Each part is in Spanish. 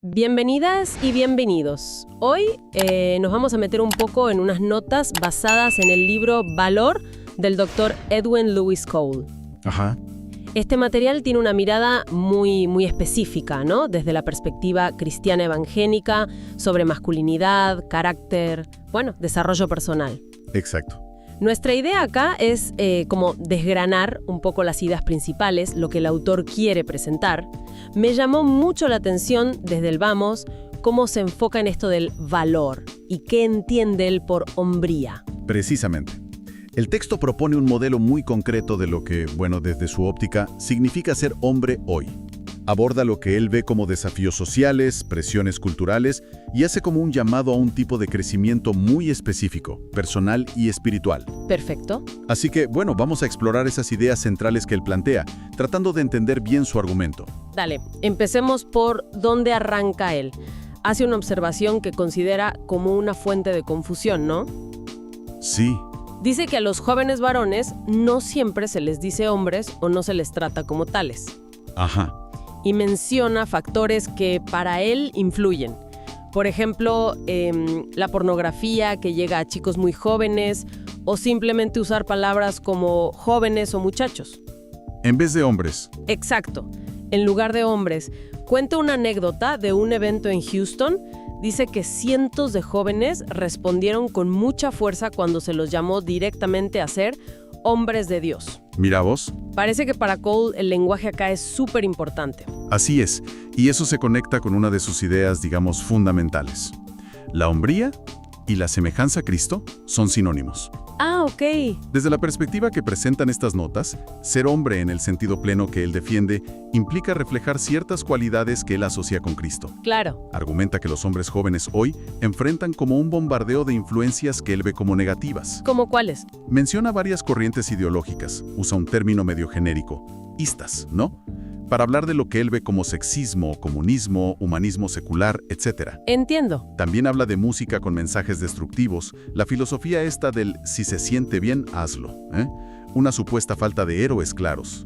Bienvenidas y bienvenidos. Hoy nos vamos a meter un poco en unas notas basadas en el libro Valor del Dr. Edwin Lewis Cole. Ajá. Este material tiene una mirada muy específica, ¿no? Desde la perspectiva cristiana evangélica, sobre masculinidad, carácter, desarrollo personal. Exacto. Nuestra idea acá es como desgranar un poco las ideas principales, lo que el autor quiere presentar. Me llamó mucho la atención desde el vamos cómo se enfoca en esto del valor y qué entiende él por hombría. Precisamente. El texto propone un modelo muy concreto de lo que, desde su óptica, significa ser hombre hoy. Aborda lo que él ve como desafíos sociales, presiones culturales y hace como un llamado a un tipo de crecimiento muy específico, personal y espiritual. Perfecto. Así que, vamos a explorar esas ideas centrales que él plantea, tratando de entender bien su argumento. Dale, empecemos por dónde arranca él. Hace una observación que considera como una fuente de confusión, ¿no? Sí. Dice que a los jóvenes varones no siempre se les dice hombres o no se les trata como tales. Ajá. Y menciona factores que para él influyen. Por ejemplo, la pornografía que llega a chicos muy jóvenes o simplemente usar palabras como jóvenes o muchachos. En vez de hombres. Exacto. En lugar de hombres. Cuenta una anécdota de un evento en Houston. Dice que cientos de jóvenes respondieron con mucha fuerza cuando se los llamó directamente a ser hombres de Dios. Mira vos. Parece que para Cole el lenguaje acá es súper importante. Así es, y eso se conecta con una de sus ideas, fundamentales. La hombría y la semejanza a Cristo son sinónimos. Ah, ok. Desde la perspectiva que presentan estas notas, ser hombre en el sentido pleno que él defiende implica reflejar ciertas cualidades que él asocia con Cristo. Claro. Argumenta que los hombres jóvenes hoy enfrentan como un bombardeo de influencias que él ve como negativas. ¿Cómo cuáles? Menciona varias corrientes ideológicas, usa un término medio genérico, istas, ¿no? Para hablar de lo que él ve como sexismo, comunismo, humanismo secular, etc. Entiendo. También habla de música con mensajes destructivos, la filosofía esta del si se siente bien, hazlo, una supuesta falta de héroes claros.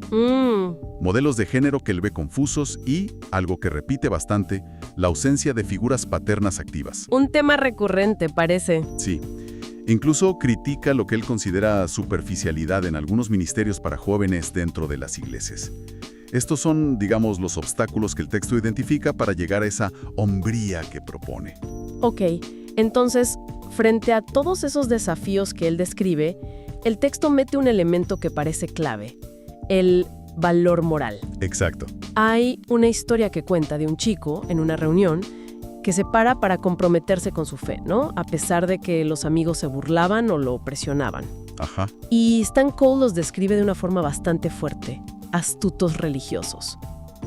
Modelos de género que él ve confusos y, algo que repite bastante, la ausencia de figuras paternas activas. Un tema recurrente, parece. Sí. Incluso critica lo que él considera superficialidad en algunos ministerios para jóvenes dentro de las iglesias. Estos son, los obstáculos que el texto identifica para llegar a esa hombría que propone. Ok, entonces, frente a todos esos desafíos que él describe, el texto mete un elemento que parece clave, el valor moral. Exacto. Hay una historia que cuenta de un chico en una reunión que se para comprometerse con su fe, ¿no? A pesar de que los amigos se burlaban o lo presionaban. Ajá. Y Stan Cole los describe de una forma bastante fuerte. Astutos religiosos,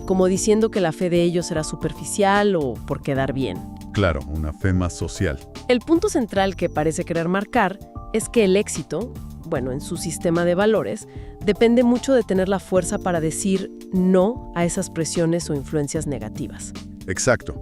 como diciendo que la fe de ellos era superficial o por quedar bien. Claro, una fe más social. El punto central que parece querer marcar es que el éxito, en su sistema de valores, depende mucho de tener la fuerza para decir no a esas presiones o influencias negativas. Exacto.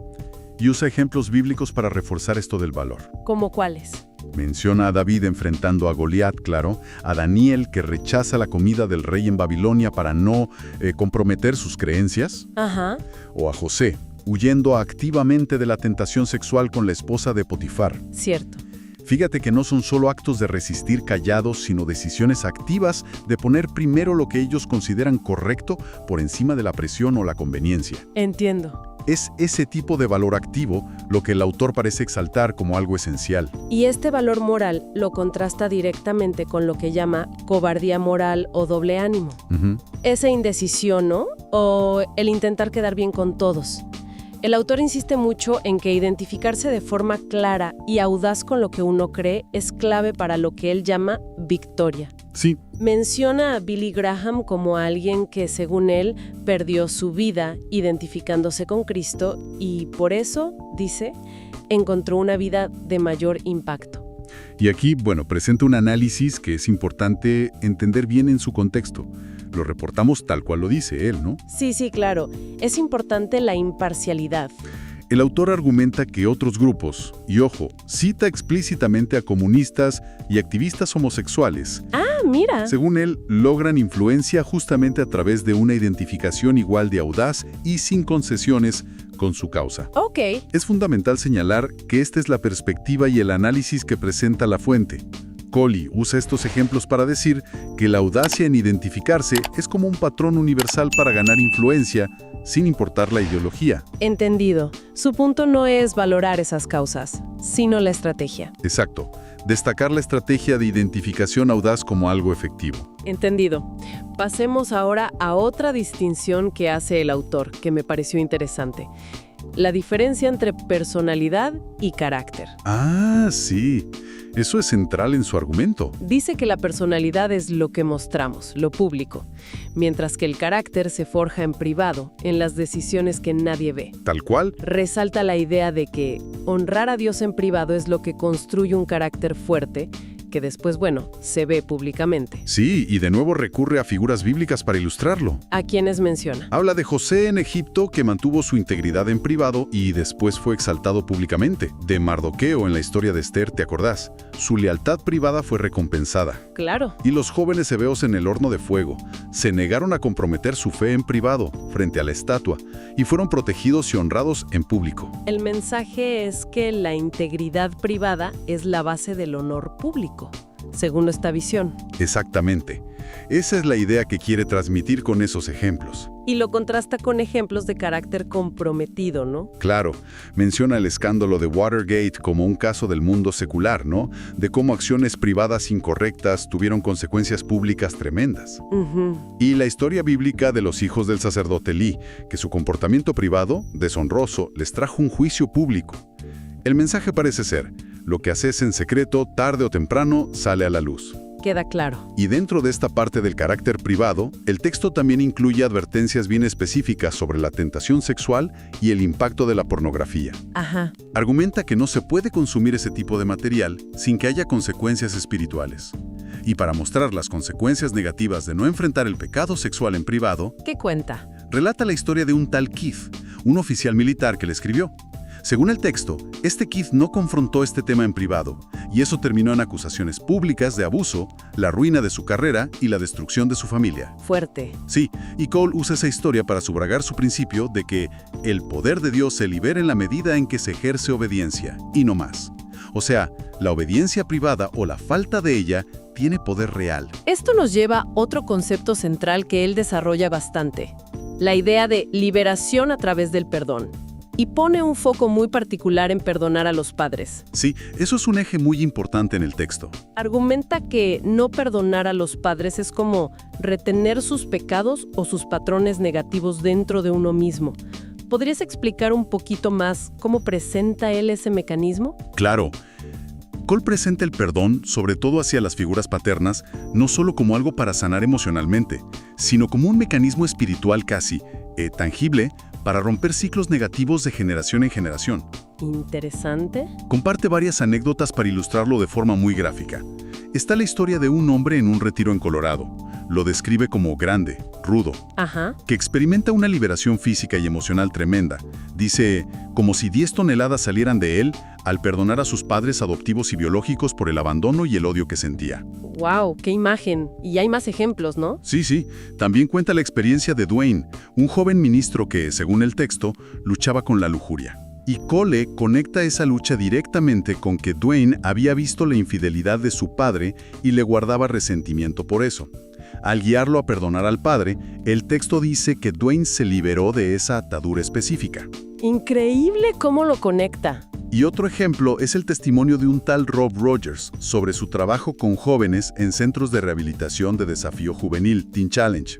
Y usa ejemplos bíblicos para reforzar esto del valor. ¿Cómo cuáles? Menciona a David enfrentando a Goliat, claro, a Daniel que rechaza la comida del rey en Babilonia para no comprometer sus creencias, Ajá. o a José, huyendo activamente de la tentación sexual con la esposa de Potifar. Cierto. Fíjate que no son solo actos de resistir callados, sino decisiones activas de poner primero lo que ellos consideran correcto por encima de la presión o la conveniencia. Entiendo. Es ese tipo de valor activo lo que el autor parece exaltar como algo esencial. Y este valor moral lo contrasta directamente con lo que llama cobardía moral o doble ánimo. Esa indecisión, ¿no? O el intentar quedar bien con todos. El autor insiste mucho en que identificarse de forma clara y audaz con lo que uno cree es clave para lo que él llama victoria. Sí. Menciona a Billy Graham como alguien que, según él, perdió su vida identificándose con Cristo y por eso, dice, encontró una vida de mayor impacto. Y aquí, presenta un análisis que es importante entender bien en su contexto. Lo reportamos tal cual lo dice él, ¿no? Sí, claro. Es importante la imparcialidad. El autor argumenta que otros grupos, y ojo, cita explícitamente a comunistas y activistas homosexuales, Mira. según él, logran influencia justamente a través de una identificación igual de audaz y sin concesiones con su causa. Ok. Es fundamental señalar que esta es la perspectiva y el análisis que presenta la fuente. Colley usa estos ejemplos para decir que la audacia en identificarse es como un patrón universal para ganar influencia, sin importar la ideología. Entendido. Su punto no es valorar esas causas, sino la estrategia. Exacto. Destacar la estrategia de identificación audaz como algo efectivo. Entendido. Pasemos ahora a otra distinción que hace el autor, que me pareció interesante. La diferencia entre personalidad y carácter. Ah, sí. Eso es central en su argumento. Dice que la personalidad es lo que mostramos, lo público, mientras que el carácter se forja en privado, en las decisiones que nadie ve. Tal cual. Resalta la idea de que honrar a Dios en privado es lo que construye un carácter fuerte, que después, se ve públicamente. Sí, y de nuevo recurre a figuras bíblicas para ilustrarlo. ¿A quiénes menciona? Habla de José en Egipto, que mantuvo su integridad en privado y después fue exaltado públicamente. De Mardoqueo en la historia de Esther, ¿te acordás? Su lealtad privada fue recompensada. Claro. Y los jóvenes hebeos en el horno de fuego se negaron a comprometer su fe en privado, frente a la estatua, y fueron protegidos y honrados en público. El mensaje es que la integridad privada es la base del honor público, según esta visión. Exactamente. Esa es la idea que quiere transmitir con esos ejemplos. Y lo contrasta con ejemplos de carácter comprometido, ¿no? Claro, menciona el escándalo de Watergate como un caso del mundo secular, ¿no? De cómo acciones privadas incorrectas tuvieron consecuencias públicas tremendas. Y la historia bíblica de los hijos del sacerdote Elí, que su comportamiento privado, deshonroso, les trajo un juicio público. El mensaje parece ser: lo que haces en secreto, tarde o temprano, sale a la luz. Queda claro. Y dentro de esta parte del carácter privado, el texto también incluye advertencias bien específicas sobre la tentación sexual y el impacto de la pornografía. Ajá. Argumenta que no se puede consumir ese tipo de material sin que haya consecuencias espirituales. Y para mostrar las consecuencias negativas de no enfrentar el pecado sexual en privado, ¿Qué cuenta? relata la historia de un tal Keith, un oficial militar que le escribió. Según el texto, este Keith no confrontó este tema en privado, y eso terminó en acusaciones públicas de abuso, la ruina de su carrera y la destrucción de su familia. Fuerte. Sí, y Cole usa esa historia para subragar su principio de que el poder de Dios se libera en la medida en que se ejerce obediencia, y no más. O sea, la obediencia privada o la falta de ella tiene poder real. Esto nos lleva a otro concepto central que él desarrolla bastante, la idea de liberación a través del perdón. Y pone un foco muy particular en perdonar a los padres. Sí, eso es un eje muy importante en el texto. Argumenta que no perdonar a los padres es como retener sus pecados o sus patrones negativos dentro de uno mismo. ¿Podrías explicar un poquito más cómo presenta él ese mecanismo? Claro. Cole presenta el perdón, sobre todo hacia las figuras paternas, no solo como algo para sanar emocionalmente, sino como un mecanismo espiritual casi, tangible, para romper ciclos negativos de generación en generación. Interesante. Comparte varias anécdotas para ilustrarlo de forma muy gráfica. Está la historia de un hombre en un retiro en Colorado. Lo describe como grande, rudo, que experimenta una liberación física y emocional tremenda. Dice, como si 10 toneladas salieran de él al perdonar a sus padres adoptivos y biológicos por el abandono y el odio que sentía. ¡Wow! ¡Qué imagen! Y hay más ejemplos, ¿no? Sí. También cuenta la experiencia de Dwayne, un joven ministro que, según el texto, luchaba con la lujuria. Y Cole conecta esa lucha directamente con que Dwayne había visto la infidelidad de su padre y le guardaba resentimiento por eso. Al guiarlo a perdonar al padre, el texto dice que Dwayne se liberó de esa atadura específica. Increíble cómo lo conecta. Y otro ejemplo es el testimonio de un tal Rob Rogers sobre su trabajo con jóvenes en centros de rehabilitación de desafío juvenil, Teen Challenge.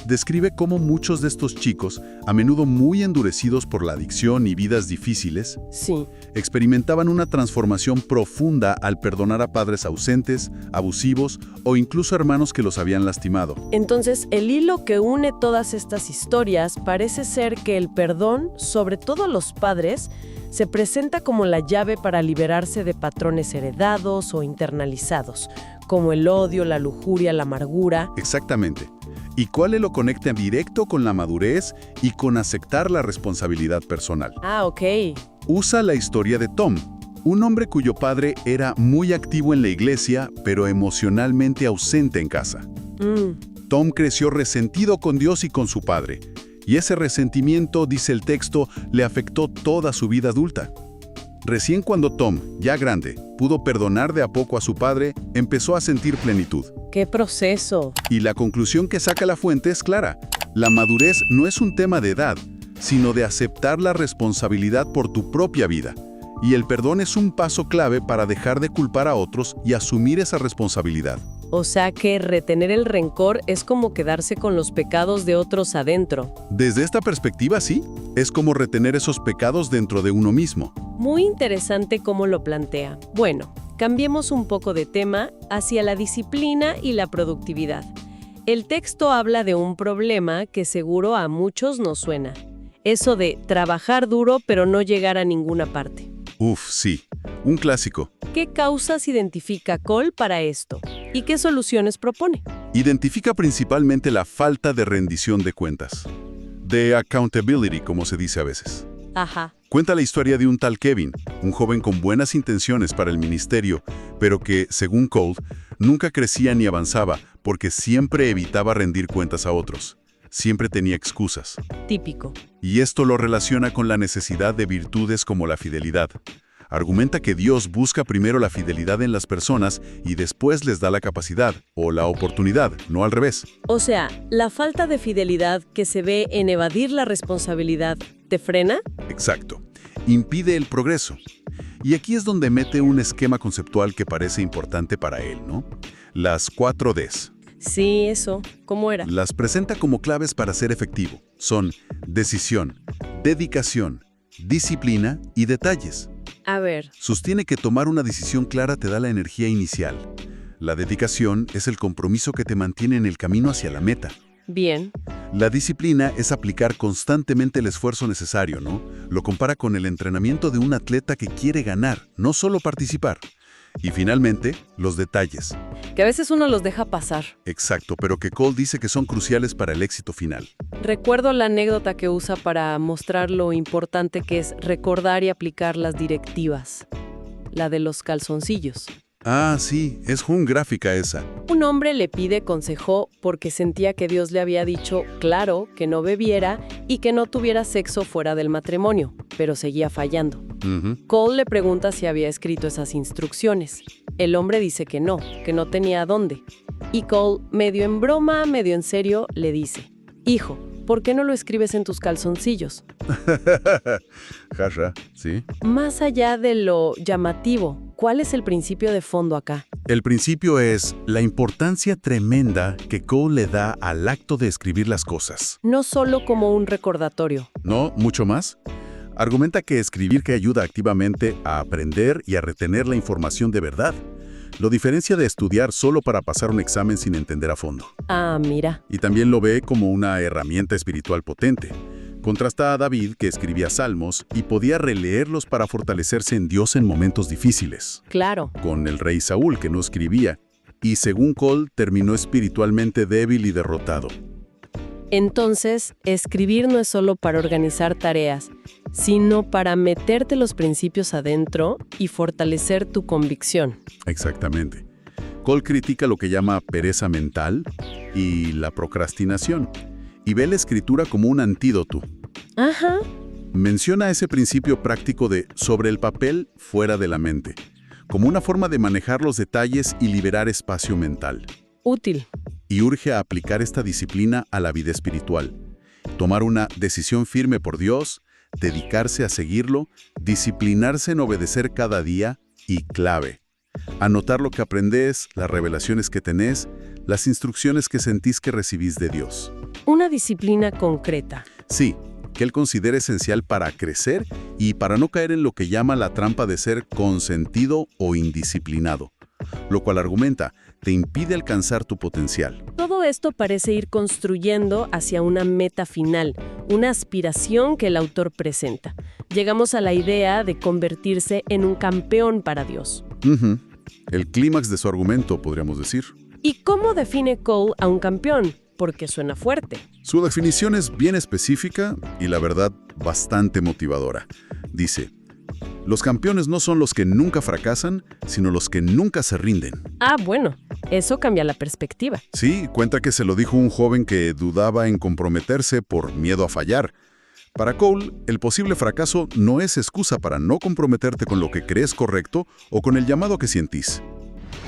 Describe cómo muchos de estos chicos, a menudo muy endurecidos por la adicción y vidas difíciles, experimentaban una transformación profunda al perdonar a padres ausentes, abusivos o incluso hermanos que los habían lastimado. Entonces, el hilo que une todas estas historias parece ser que el perdón, sobre todo a los padres, se presenta como la llave para liberarse de patrones heredados o internalizados, como el odio, la lujuria, la amargura. Exactamente. Y Cole lo conecta directo con la madurez y con aceptar la responsabilidad personal. Ah, ok. Usa la historia de Tom, un hombre cuyo padre era muy activo en la iglesia, pero emocionalmente ausente en casa. Tom creció resentido con Dios y con su padre, y ese resentimiento, dice el texto, le afectó toda su vida adulta. Recién cuando Tom, ya grande, pudo perdonar de a poco a su padre, empezó a sentir plenitud. ¡Qué proceso! Y la conclusión que saca la fuente es clara. La madurez no es un tema de edad, sino de aceptar la responsabilidad por tu propia vida. Y el perdón es un paso clave para dejar de culpar a otros y asumir esa responsabilidad. O sea que retener el rencor es como quedarse con los pecados de otros adentro. Desde esta perspectiva, sí, es como retener esos pecados dentro de uno mismo. Muy interesante cómo lo plantea. Bueno, cambiemos un poco de tema hacia la disciplina y la productividad. El texto habla de un problema que seguro a muchos nos suena. Eso de trabajar duro pero no llegar a ninguna parte. Uf, sí, un clásico. ¿Qué causas identifica Cole para esto? ¿Y qué soluciones propone? Identifica principalmente la falta de rendición de cuentas. De accountability, como se dice a veces. Ajá. Cuenta la historia de un tal Kevin, un joven con buenas intenciones para el ministerio, pero que, según Cole, nunca crecía ni avanzaba porque siempre evitaba rendir cuentas a otros. Siempre tenía excusas. Típico. Y esto lo relaciona con la necesidad de virtudes como la fidelidad. Argumenta que Dios busca primero la fidelidad en las personas y después les da la capacidad o la oportunidad, no al revés. O sea, la falta de fidelidad que se ve en evadir la responsabilidad, ¿te frena? Exacto. Impide el progreso. Y aquí es donde mete un esquema conceptual que parece importante para él, ¿no? Las 4 Ds. Sí, eso. ¿Cómo era? Las presenta como claves para ser efectivo. Son decisión, dedicación, disciplina y detalles. A ver. Sostiene que tomar una decisión clara te da la energía inicial. La dedicación es el compromiso que te mantiene en el camino hacia la meta. Bien. La disciplina es aplicar constantemente el esfuerzo necesario, ¿no? Lo compara con el entrenamiento de un atleta que quiere ganar, no solo participar. Y finalmente, los detalles. Que a veces uno los deja pasar. Exacto, pero que Cole dice que son cruciales para el éxito final. Recuerdo la anécdota que usa para mostrar lo importante que es recordar y aplicar las directivas. La de los calzoncillos. Ah, sí, es un gráfica esa. Un hombre le pide consejo porque sentía que Dios le había dicho, claro, que no bebiera y que no tuviera sexo fuera del matrimonio, pero seguía fallando. Cole le pregunta si había escrito esas instrucciones. El hombre dice que no tenía a dónde. Y Cole, medio en broma, medio en serio, le dice, hijo, ¿por qué no lo escribes en tus calzoncillos? Jasha, ¿sí? Más allá de lo llamativo, ¿cuál es el principio de fondo acá? El principio es la importancia tremenda que Cole le da al acto de escribir las cosas. No solo como un recordatorio. No, mucho más. Argumenta que escribir que ayuda activamente a aprender y a retener la información de verdad. Lo diferencia de estudiar solo para pasar un examen sin entender a fondo. Ah, mira. Y también lo ve como una herramienta espiritual potente. Contrasta a David, que escribía salmos y podía releerlos para fortalecerse en Dios en momentos difíciles. Claro. Con el rey Saúl, que no escribía, y según Cole, terminó espiritualmente débil y derrotado. Entonces, escribir no es solo para organizar tareas, sino para meterte los principios adentro y fortalecer tu convicción. Exactamente. Cole critica lo que llama pereza mental y la procrastinación, y ve la escritura como un antídoto. Ajá. Menciona ese principio práctico de sobre el papel, fuera de la mente, como una forma de manejar los detalles y liberar espacio mental. Útil. Y urge a aplicar esta disciplina a la vida espiritual. Tomar una decisión firme por Dios, dedicarse a seguirlo, disciplinarse en obedecer cada día y, clave, anotar lo que aprendes, las revelaciones que tenés, las instrucciones que sentís que recibís de Dios. Una disciplina concreta. Sí, que él considera esencial para crecer y para no caer en lo que llama la trampa de ser consentido o indisciplinado, lo cual argumenta te impide alcanzar tu potencial. Todo esto parece ir construyendo hacia una meta final, una aspiración que el autor presenta. Llegamos a la idea de convertirse en un campeón para Dios. El clímax de su argumento, podríamos decir. ¿Y cómo define Cole a un campeón? porque suena fuerte. Su definición es bien específica y la verdad bastante motivadora. Dice: los campeones no son los que nunca fracasan, sino los que nunca se rinden. Ah, bueno, eso cambia la perspectiva. Sí, cuenta que se lo dijo un joven que dudaba en comprometerse por miedo a fallar. Para Cole, el posible fracaso no es excusa para no comprometerte con lo que crees correcto o con el llamado que sientís.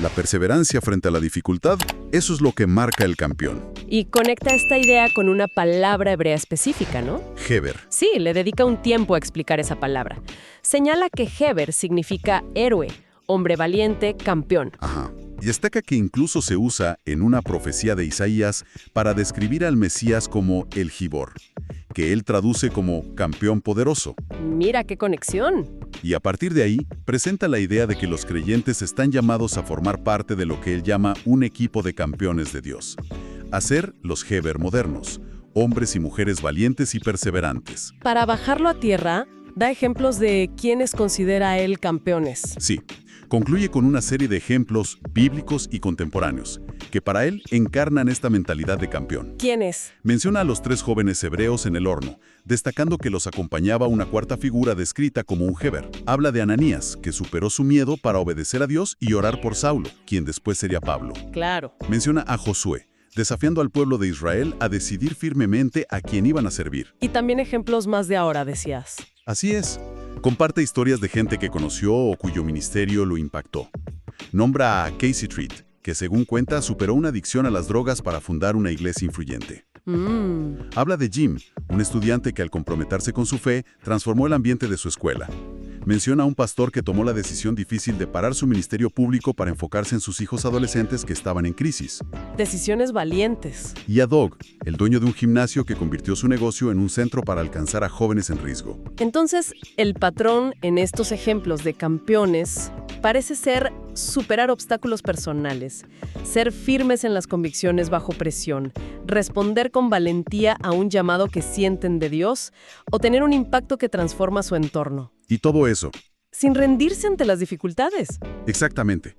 La perseverancia frente a la dificultad, eso es lo que marca el campeón. Y conecta esta idea con una palabra hebrea específica, ¿no? Heber. Sí, le dedica un tiempo a explicar esa palabra. Señala que Heber significa héroe, hombre valiente, campeón. Ajá. Y destaca que incluso se usa en una profecía de Isaías para describir al Mesías como el Gibor, que él traduce como campeón poderoso. Mira qué conexión. Y a partir de ahí, presenta la idea de que los creyentes están llamados a formar parte de lo que él llama un equipo de campeones de Dios. A ser los Heber modernos, hombres y mujeres valientes y perseverantes. Para bajarlo a tierra, da ejemplos de quienes considera él campeones. Sí, concluye con una serie de ejemplos bíblicos y contemporáneos, que para él encarnan esta mentalidad de campeón. ¿Quiénes? Menciona a los 3 jóvenes hebreos en el horno, destacando que los acompañaba una cuarta figura descrita como un Heber. Habla de Ananías, que superó su miedo para obedecer a Dios y orar por Saulo, quien después sería Pablo. Claro. Menciona a Josué, desafiando al pueblo de Israel a decidir firmemente a quién iban a servir. Y también ejemplos más de ahora, decías. Así es. Comparte historias de gente que conoció o cuyo ministerio lo impactó. Nombra a Casey Treat, que según cuenta superó una adicción a las drogas para fundar una iglesia influyente. Habla de Jim, un estudiante que al comprometerse con su fe, transformó el ambiente de su escuela. Menciona a un pastor que tomó la decisión difícil de parar su ministerio público para enfocarse en sus hijos adolescentes que estaban en crisis. Decisiones valientes. Y a Doug, el dueño de un gimnasio que convirtió su negocio en un centro para alcanzar a jóvenes en riesgo. Entonces, el patrón en estos ejemplos de campeones parece ser superar obstáculos personales, ser firmes en las convicciones bajo presión, responder con valentía a un llamado que sienten de Dios o tener un impacto que transforma su entorno. Y todo eso. Sin rendirse ante las dificultades. Exactamente.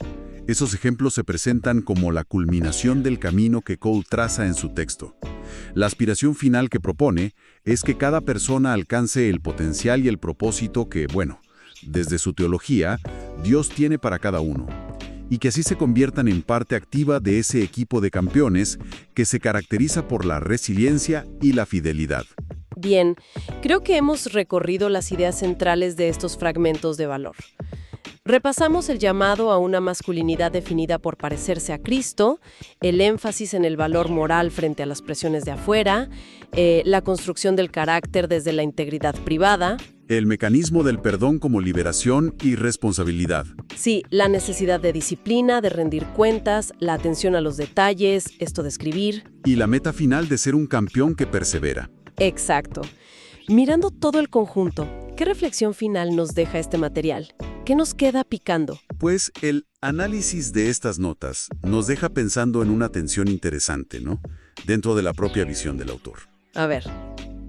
Esos ejemplos se presentan como la culminación del camino que Cole traza en su texto. La aspiración final que propone es que cada persona alcance el potencial y el propósito que, desde su teología, Dios tiene para cada uno, y que así se conviertan en parte activa de ese equipo de campeones que se caracteriza por la resiliencia y la fidelidad. Bien, creo que hemos recorrido las ideas centrales de estos fragmentos de valor. Repasamos el llamado a una masculinidad definida por parecerse a Cristo, el énfasis en el valor moral frente a las presiones de afuera, la construcción del carácter desde la integridad privada. El mecanismo del perdón como liberación y responsabilidad. Sí, la necesidad de disciplina, de rendir cuentas, la atención a los detalles, esto de escribir. Y la meta final de ser un campeón que persevera. Exacto. Mirando todo el conjunto, ¿qué reflexión final nos deja este material? ¿Qué nos queda picando? Pues el análisis de estas notas nos deja pensando en una tensión interesante, ¿no? Dentro de la propia visión del autor. A ver.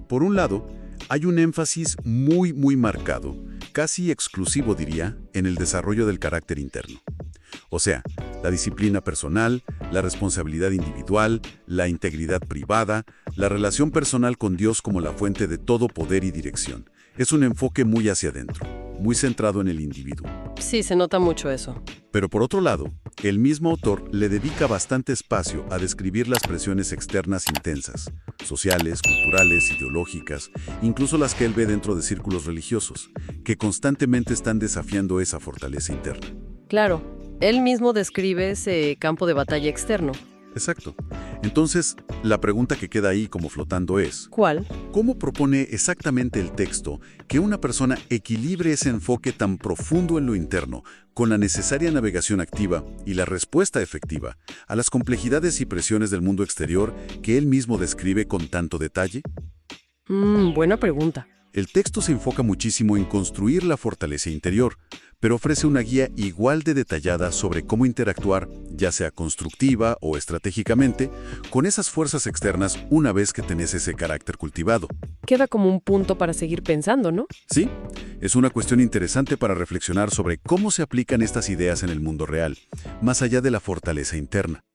Por un lado, hay un énfasis muy marcado, casi exclusivo diría, en el desarrollo del carácter interno. O sea, la disciplina personal, la responsabilidad individual, la integridad privada, la relación personal con Dios como la fuente de todo poder y dirección. Es un enfoque muy hacia adentro, muy centrado en el individuo. Sí, se nota mucho eso. Pero por otro lado, el mismo autor le dedica bastante espacio a describir las presiones externas intensas, sociales, culturales, ideológicas, incluso las que él ve dentro de círculos religiosos, que constantemente están desafiando esa fortaleza interna. Claro, él mismo describe ese campo de batalla externo. Exacto. Entonces, la pregunta que queda ahí como flotando es: ¿cuál? ¿Cómo propone exactamente el texto que una persona equilibre ese enfoque tan profundo en lo interno con la necesaria navegación activa y la respuesta efectiva a las complejidades y presiones del mundo exterior que él mismo describe con tanto detalle? Buena pregunta. El texto se enfoca muchísimo en construir la fortaleza interior, pero ofrece una guía igual de detallada sobre cómo interactuar, ya sea constructiva o estratégicamente, con esas fuerzas externas una vez que tenés ese carácter cultivado. Queda como un punto para seguir pensando, ¿no? Sí, es una cuestión interesante para reflexionar sobre cómo se aplican estas ideas en el mundo real, más allá de la fortaleza interna.